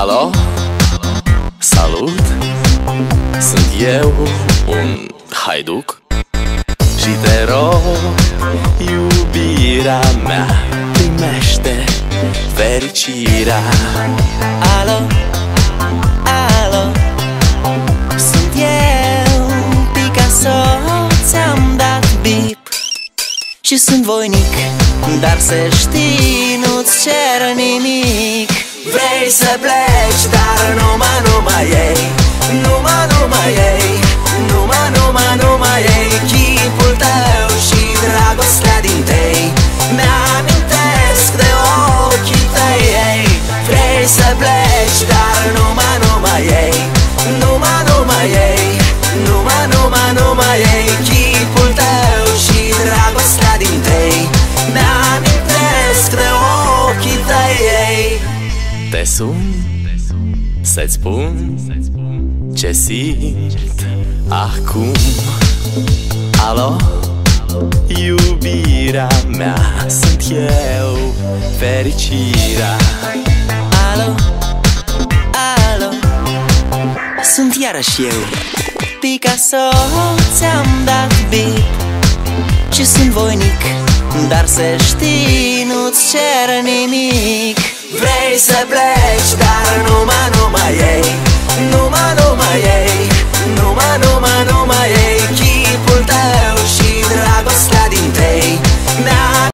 Alo, salut, sunt eu, un haiduc și te rog, iubirea mea, primește fericirea. Alo, alo, sunt eu, Picasso, ți-am dat bip și sunt voinic, dar să știi, nu-ți cer nimic. Vrei să pleci, dar numai ei, numai ei, numai ei, chipul tău și dragostea din tei mi-amintesc de ochii tăi, ei. Vrei să pleci, dar numai ei, numai ei, numai ei, chipul tău și dragostea din tei mi-amintesc de ochii tăi, ei. Te sun să-ți spun ce simt acum. Alo, iubirea mea, sunt eu, fericirea. Alo, alo, sunt iarăși eu, Picasso, ți-am dat bip și sunt voinic, dar să știi, nu-ți cer nimic. Vrei să pleci, dar numai ei,